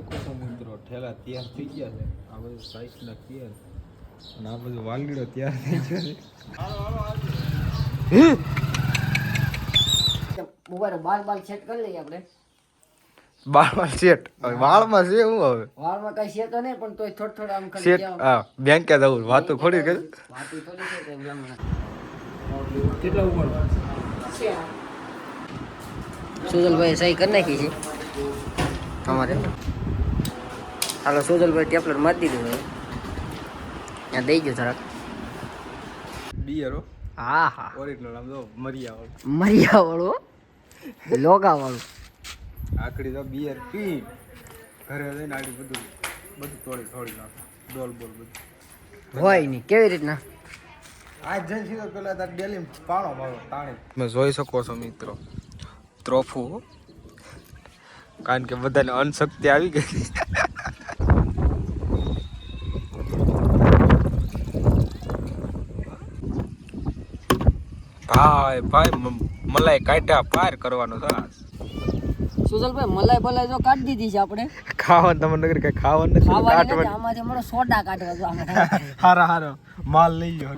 મિત્રો ઠેલા તૈયાર થઈ ગયા છે. આ બધું સાઈઝ ના તૈયાર અને આ બધું વાલડીઓ તૈયાર થઈ ગયો છે. બાલ સેટ કરી લઈએ આપણે. બાળમાં સેટ વાળમાં છે હું હવે વાળમાં કઈ છે તો નહીં પણ તોય થોડું આમ કરી સેટ હા બેંકે જવું વાતો ખોડી કરી વાતી થોડી છે કે બ્રાહ્મણ કેટલા ઉપર સુજલભાઈ સહી કરી નાખી છે અમારે. હાલો સુજલભાઈ ટેપલેટ મારી દીધું હવે ત્યાં દઈ ગયો જરાક. બિયરો હા હા ઓરિજિનલ આમ જો મરિયા મરિયા વાળું લોગા વાળું આખડી તો બિયર પી ઘરે જઈને આડી બધું તોડી નાખે ડોલ બોલ બધું હોય નહીં કેવી રીતના આજ જઈને સીધો પેલા તાર ડેલી પાણો મારો તાણે તમે જોઈ શકો છો મિત્રો ત્રોફું કારણ કે બધાને અનશક્તિ આવી ગઈ. ભાઈ મલાઈ કાઢ્યા પાર કરવાનો છે. સુજલભાઈ મલાઈ બલાઈ જો કાઢી દીધી છે આપણે. ખાવાનું તમને નગર કઈ ખાવાનું નથી આમાંથી મને સોડા કાઢવા જો આમાં હારા માલ લઈ લ્યો.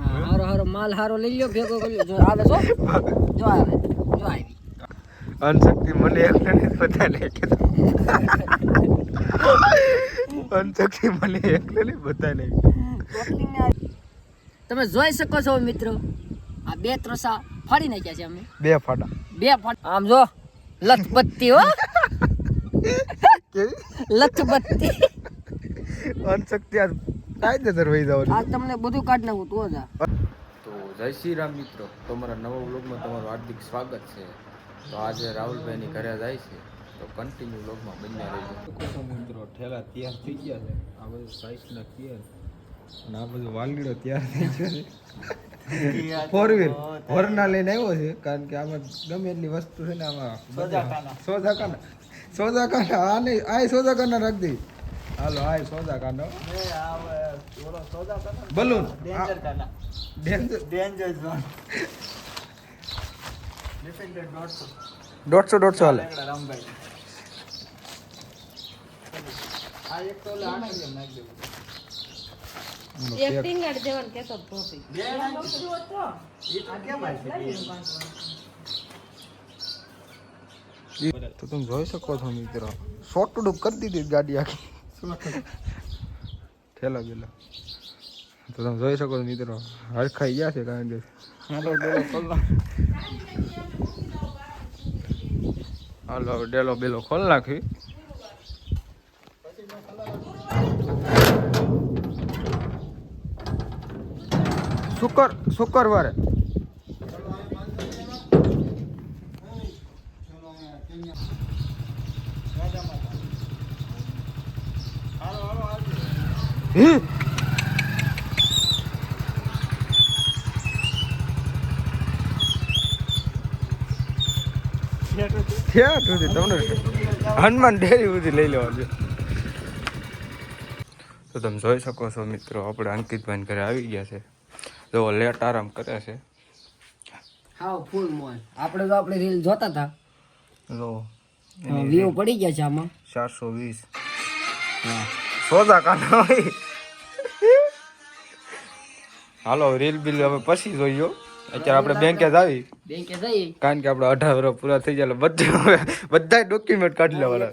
હારો માલ હારો લઈ લ્યો ભેગો કર્યો જો આવે જો આવે જો આવી અનશક્તિ મને એકને બધાને કીધું. અનશક્તિ મને એકને બધાને તમે જોઈ શકો છો મિત્રો આ બે ત્રસા ફાડી નાખ્યા છે અમે. બે ફાડા આમ જો લથબત્તી હો કેવી લથબત્તી અનશક્તિ આજ કાયદેસર વહી જવાનું. આ તમને બધું કાઢ નાખું તો જ. તો જય શ્રી રામ મિત્રો, તમારા નવા વ્લોગમાં તમારું હાર્દિક સ્વાગત છે. તો આજે રાહુલભાઈની ઘરે જાય છે તો કન્ટિન્યુ વ્લોગમાં બન્યા રહેજો. મિત્રો ઠેલા તૈયાર થઈ ગયા છે. આ બધું સાઈઝના તૈયાર અને આ બધું વાલડીઓ તૈયાર થઈ ગયો છે. 4 વ્હીલ વરના લઈને આવ્યો છે કારણ કે આમાં ગમે એટલી વસ્તુ છે ને આમાં સોજાકાના આ નહીં આ સોજાકાના રાખ દે. હાલો આ સોજાકાનો બલૂન ડેન્જર ઝોન 150 હાલે. એક્ટિંગ કરી દેવાનું કે તો ભોપી તો તમે જોઈ શકો છો મિત્રો શોર્ટ ડૂબ કરી દીધી ગાડી આખી ઠેલા ગયેલા. તો તમે જોઈ શકો છો મિત્રો હરખાઈ ગયા છે કારણ કે હાલો ડેલો બેલો ખોલ નાખી. શુક્રવારે તમને હનુમાન ડેરી સુધી લઈ લેવા છે. તો તમે જોઈ શકો છો મિત્રો આપણે અંકિતભાઈ ઘરે આવી ગયા છે. જો લેટ આરામ કરે છે. હા ફૂલ મોજ. આપણે તો આપણે રીલ જોતા હતા જો વ્યૂ પડી ગયા છે આમાં 420 સોદા કાના હોય. હાલો રીલ બિલ હવે પછી જોઈયો. અત્યારે આપણે બેંકે જ આવી કારણ કે આપણે 18 વર્ષ પૂરા થઈ જાય બધા ડોક્યુમેન્ટ કાઢી લેવાના.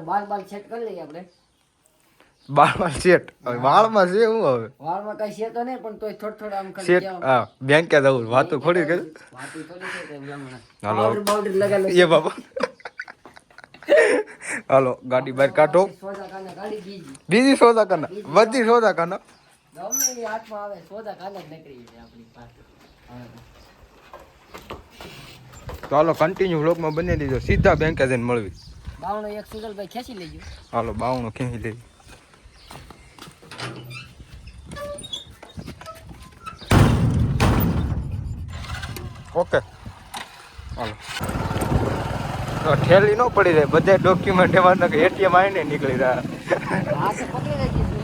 બાલ સેટ કરી લઈએ આપણે. બાળમાં સેટ વાળમાં છે હું હવે વાળમાં કઈ છે તો નહીં પણ તોય થોડું આમ કરી સેટ હા બેંકે જવું વાતો ખોડી કરી વાતી થોડી છે કે બ્રાહ્મણ હાલો બાઉન્ડરી લગાડો એ બાબા હાલો ગાડી બહાર કાઢો. સોદા કાના ગાડી બીજી બીજી સોદા કાના બધી સોદા કાના ગમે એ હાથમાં આવે સોદા કાના જ નીકળી જાય આપણી પાસે. તો હાલો કન્ટિન્યુ વ્લોગમાં બની દીધો સીધા બેંકે જઈને મળવી. બાવણો એક સુજલભાઈ ખેંચી લેજો. હાલો 52 ખેંચી લેવી. ઓકે હાલો ઠેલી ન પડી જાય બધા ડોક્યુમેન્ટ એમાં એટીએમ આવીને નીકળી રહ્યા. હા તો પકડી રાખી છે.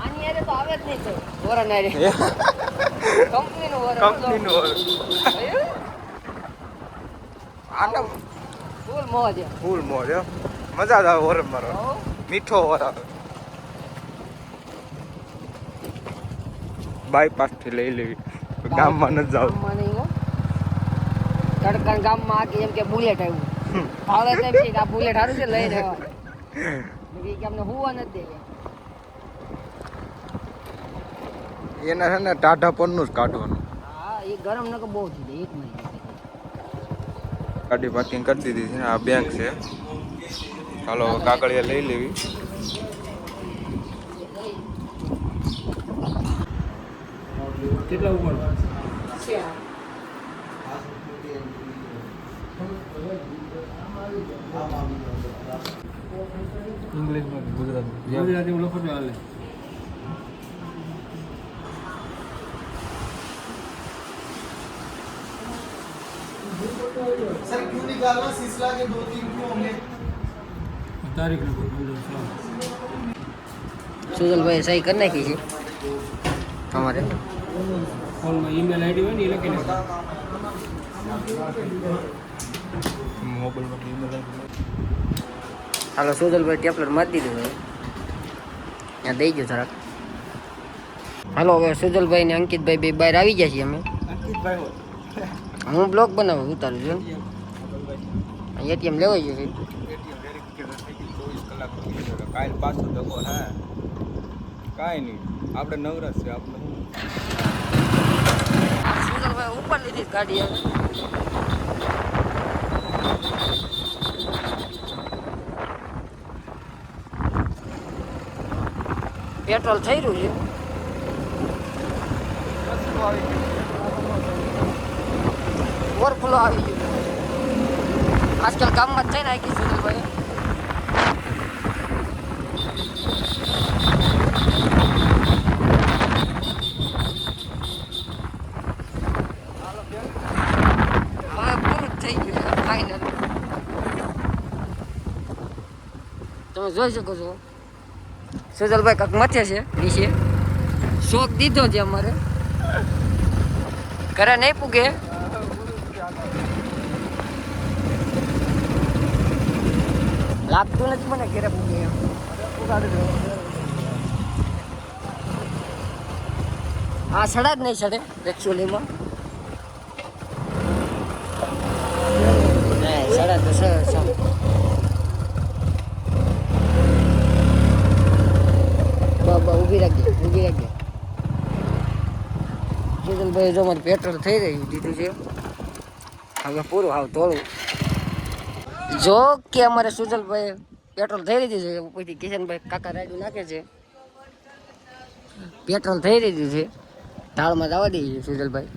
આની યારે તો આવે જ નહીં તો ઓરા ના રે કંપનીનું વર કંપનીનું વર. આને ફૂલ મોજ ફૂલ મોજ હો. મજા જ આવે વર મારો મીઠો વર આવે બાયપાસ થી લઈ લેવી ગામમાં ન જાવ ગામમાં નહીં હો તડકા ગામમાં આખી એમ કે બુલેટ આવ્યું ભાવે તેમ કે આ બુલેટ સારું છે લઈને આવ્યા કે અમને હુવા નથી દે એના છે ને ટાઢા પનનું જ કાઢવાનું હા એ ગરમ નકો બહુ થઈ જાય એક મિનિટ ગાડી પાર્કિંગ કરી દીધી છે આ બેંક છે ચાલો હવે કાગળિયા લઈ લેવી કેટલા ઉપર ઇંગ્લિશમાં ગુજરાતી લખો તો હાલે सर क्यों निकालना सिसला के 2-3 क्यों होंगे તારીખ લખો સુજલભાઈ સહી કરી નાખી છે અમારે ફોનમાં ઈમેલ આઈડી હોય ને એ લખી નાખો મોબાઈલમાં ઈમેલ હાલો સુજલભાઈ ટેપલેટ મારી દીધું હવે ત્યાં દઈ ગયો જરાક હાલો હવે સુજલભાઈ ને અંકિતભાઈ બે બહાર આવી ગયા છીએ અમે હું બ્લોગ બનાવું ઉતારું છું એટીએમ લેવાઈ ગયું છે કાલ પાછું દગો હા કાંઈ નહીં આપણે નવરસ છે આપણે સુજલભાઈ ઉપર લીધી ગાડી હવે પેટ્રોલ થઈ રહ્યું છે ઓવરફ્લો આવી ગયું આજકાલ કામમાં જ થઈ નાખી સુજલભાઈ હવે પૂરું જ થઈ ગયું છે ફાઇનલ તમે જોઈ શકો છો સુજલભાઈ કાંક મથે છે નીચે શોખ દીધો છે અમારે ઘરે નહીં પૂગે લાગતું નથી મને ઘરે પૂગે એમ હા સડા જ નહીં સડે એકચ્યુઅલીમાં સડા તો બાબા ઊભી રાખજે સુજલભાઈ જો મારે પેટ્રોલ થઈ રહ્યું દીધું છે હવે પૂરું હાવ તોડું જો કે અમારે સુજલભાઈ પેટ્રોલ થઈ રહ્યું છે ઉપરથી કિશનભાઈ કાકા રાડું નાખે છે પેટ્રોલ થઈ રહ્યું છે ઢાળમાં જવા દઈએ સુજલભાઈ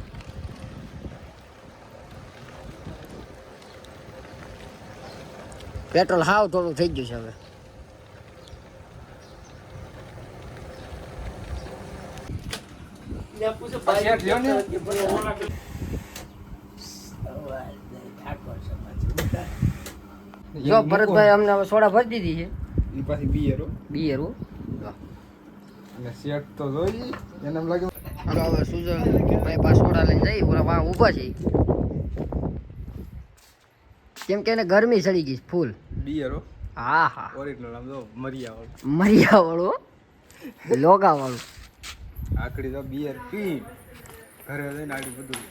પેટ્રોલ હાવ થોડું થઈ ગયું છે હવે જો ભરતભાઈ અમને હવે સોડા ભરી દીધી છે એ પાછી બિયરો બિયર અને શેઠ તો જોઈ એને એમ લાગે હાલો હવે સુજલભાઈ પાસ સોડા લઈને જઈ ઓલા વાહ ઊભા છે કેમ કે એને ગરમી ચડી ગઈ ફૂલ બિયરો હા હા ઓરિજિનલ આમ જો મરિયા મરિયા વાળો લોગા વાળું આખડી તો બિયર પી ઘરે જઈને આખી બધું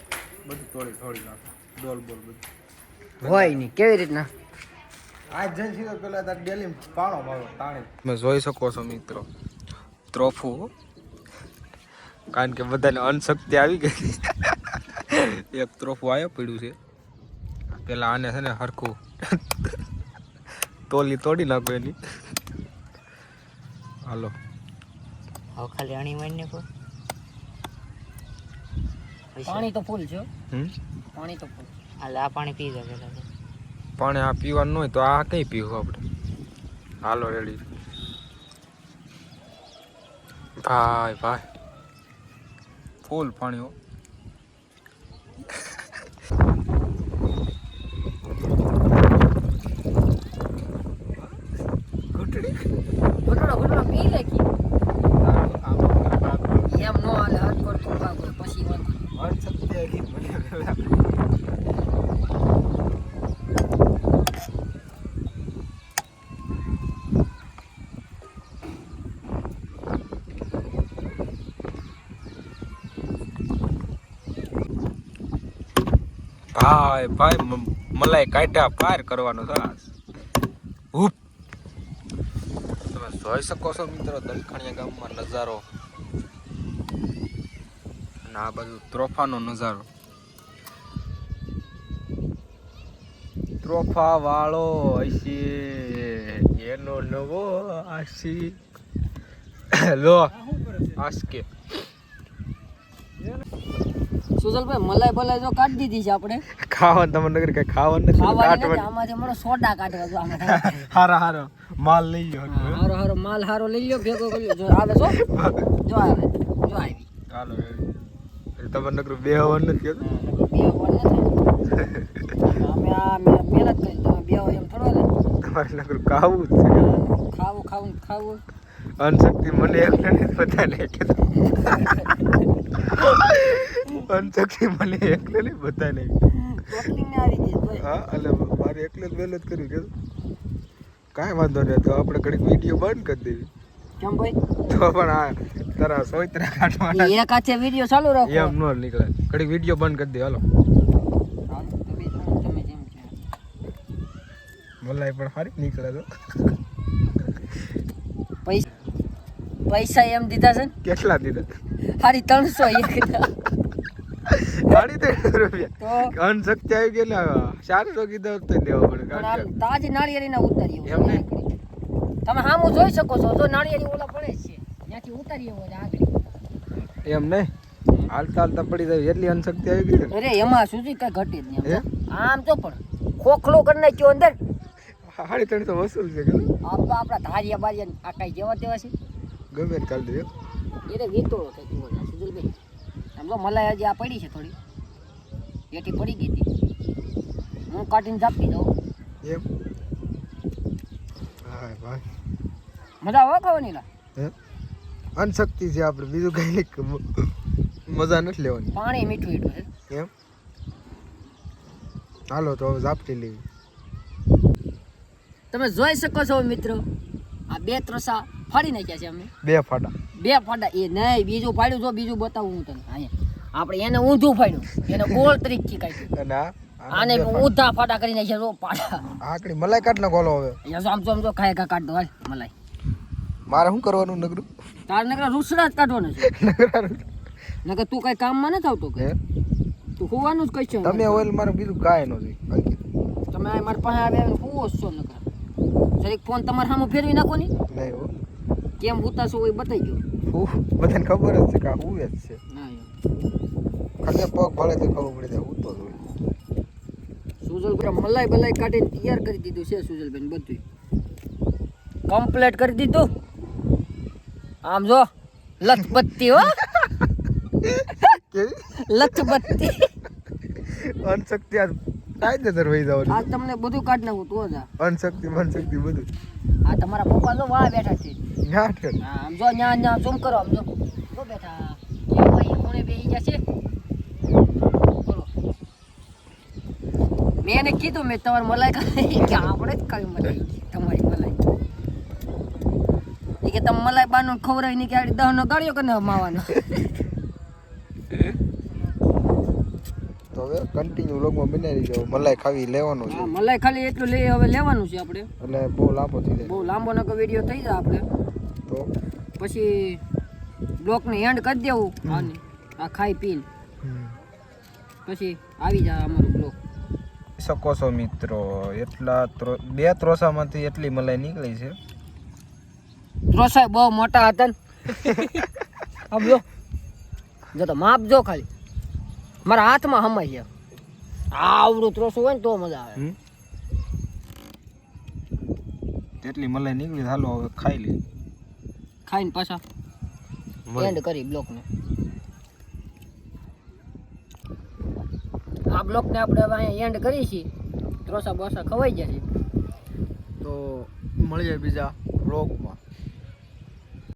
તોડી નાખે ડોલ બોલ બધું હોય નહીં કેવી રીતના આજ જઈને સીધો પેલા તાર ડેલી પાણો મારો તાણી તમે જોઈ શકો છો મિત્રો ત્રોફું કારણ કે બધાને અનશક્તિ આવી ગઈ એક ત્રોફું આવ્યો પડ્યું છે પેલા આને છે ને હરખું તોડી નાખો એની હાલો હવે ખાલી અણી મારી નાખો પાણી તો ફૂલ છે પાણી તો ફૂલ હાલ આ પાણી પી જાય પાણી આ પીવાનું હોય તો આ કઈ પીવું આપણે હાલો રેડી ભાઈ ફૂલ પાણી હો ઘટડો પી નાખી એમ નો હાલે હાથ પર પછી ભાઈ ભાઈ મલાઈ કાઢ્યા પાર કરવાનો છે ઉપ તમે જોઈ શકો છો મિત્રો દલખણીયા ગામમાં નજારો અને આ બાજુ ત્રોફાનો નજારો ત્રોફા વાળો હશે એનો નવો આશી લો આસકે સુજલભાઈ મલાઈ બલાઈ જો કાઢી દીધી છે આપણે ખાવાનું તમને નગર કઈ ખાવાનું નથી ખાવાની નથી આમાંથી મને સોડા કાઢવા જો આમાં હારા હારો માલ લઈ ગયો હારો હારો માલ હારો લઈ લ્યો ભેગો કર્યો જો આવે છો જો આવે જો આવી ચાલો તમને નગર બે હવન નથી કહેતો બે વાર નથી અમે આ મેં મહેનત કરી તમે બે વાર એમ થોડો લે તમારે નગર ખાવું જ છે ખાવું ખાવું ખાવું અનશક્તિ મને એકને બધાને કીધું અનશક્તિ મને એકને નહીં બધાને ટોટલિંગ ને આવી ગઈ ભાઈ હા એટલે મારે એકલે જ વહેલું જ કર્યું કીધું કાંઈ વાંધો નહીં તો આપણે ઘડીક વિડીયો બંધ કરી દેવી કેમ ભાઈ તો પણ આ તારા સોયત્રા કાઢવાના એક હાથે વિડિયો ચાલુ રાખો એમ નો નીકળે ઘડીક વિડીયો બંધ કરી દે હાલો હાલો, તો બી તમે જેમ કહો. મલાઈ પણ સારી નીકળે તો પૈસા એમ દીધા છે ને કેટલા દીધા હારી 300 એક સાડી 300 રૂપિયા તો અનશક્તિ આવી ગયેલા 400 કીધા તો દેવા પડે પણ આમ તાજી નાળિયેરીના ઉતારીએ એમ નહીં? તમે સામું જોઈ શકો છો જો નાળિયેરી ઓલા પડે છે ત્યાંથી ઉતારીએ હોય આગળ એમ નહીં હાલતા હાલતા પડી જાય એટલી અનશક્તિ આવી ગઈ ને. અરે એમાં સુધી કઈ ઘટે જ નહીં હે? આમ તો પણ ખોખલો કરી નાખ્યો અંદર 350 વસૂલ છે કે આપણા ધારિયા બારિયા આ કઈ જેવા તેવા છે ગમે તે કાઢી દે એને વીતોળો કઈ જુઓ સુજલભાઈ આમ તો મલાઈ હજી આ પડી છે થોડી એટી પડી ગઈ હતી હું કાઢીને ઝાપી દઉં એમ હા ભાઈ મજા આવે ખાવાની લા હે અનશક્તિ છે આપણે બીજું કઈ નહીં મજા નથી લેવાની પાણી મીઠું મીઠું છે એમ હાલો તો હવે ઝાપટી લેવી તમે જોઈ શકો છો મિત્રો આ બે ત્રસા ફાડી નાખ્યા છે અમે બે ફાડા બે ફાડા એ નહીં બીજું ફાડ્યું જો બીજું બતાવું હું તને અહીંયા આપણે એને ઊંધું ફાડ્યું એને ગોળ તરીકે કાઢ્યું અને આને ઊંધા ફાટા કરી નાખ્યા જો પાડા આકડી મલાઈ કાઢ નાખો હાલો હવે અહીંયા જો આમ જો ખાય કાઢ દો હાલ મલાઈ મારે શું કરવાનું નગરું તાર નકરા રૂસડા જ કાઢવાનો છે નકર તું કઈ કામમાં નથી આવતો કે હે તું હોવાનું જ કઈ છે તમે ઓઇલ મારે બીજું કાંઈ નથી બાકી તમે આ મારી પાસે આવે હોવો જ છો નકર જરીક ફોન તમારા સામે ફેરવી નાખો ને નહીં હો કેમ ઉતારશો હોય બતાવી ગયો બધાને ખબર જ છે કે આ હું જ છે ના ખાલી પગ ભળે તો ખબર પડી જાય હું તો જ હોય સુજલભાઈ મલાઈ બલાઈ કાઢીને તૈયાર કરી દીધું છે સુજલભાઈ બધું કમ્પ્લીટ કરી દીધું આમ જો લથબત્તી હો કેવી લથબત્તી અનશક્તિ આ કાયદેસર વહી જવાની આ તમને બધું કાઢી નાખું તો જ આ. અનશક્તિ મનશક્તિ બધું આ તમારા પપ્પા જો વાહ બેઠા છે ના ઠેર હા, આમ જો ન્યા ઝૂમ કરો આમ જો બેઠા એ ભાઈ કોણે બેહી ગયા છે બોલો મેં એને કીધું મેં તમારી મલાઈ ખાઈ કે આપણે જ ખાવી મલાઈ તમારી મલાઈ એ કે તમે મલાઈ બાનો ખવડાવી ની કે આડી 10 નો ગાળ્યો કરીને માવાનો તો હવે કન્ટિન્યુ લોગમાં બનાવી જાવ મલાઈ ખાવી લેવાનું છે હા મલાઈ ખાલી એટલું લઈ હવે લેવાનું છે આપણે એટલે બહુ લાંબો થઈ જાય બહુ લાંબો નકો વિડીયો થઈ જાય આપણે તો પછી બ્લોકને એન્ડ કરી દેવું આને આ ખાઈ પીને પછી આવી જાય અમારું બ્લોક શકો છો મિત્રો એટલા બે ત્રોસામાંથી એટલી મલાઈ નીકળી છે ત્રોસા બહુ મોટા હતા ને આમ જો તો માપ જો ખાલી મારા હાથમાં હમાઈ છે આવડું ત્રોસું હોય ને તો મજા આવે તેટલી મલાઈ નીકળી હાલો હવે ખાઈ લે ખાઈને પાછા એન્ડ કરી બ્લોકને આ બ્લોકને આપણે હવે અહીંયા એન્ડ કરીએ છીએ ત્રોસા બોસા ખવાઈ ગયા છે તો મળીએ બીજા બ્લોગમાં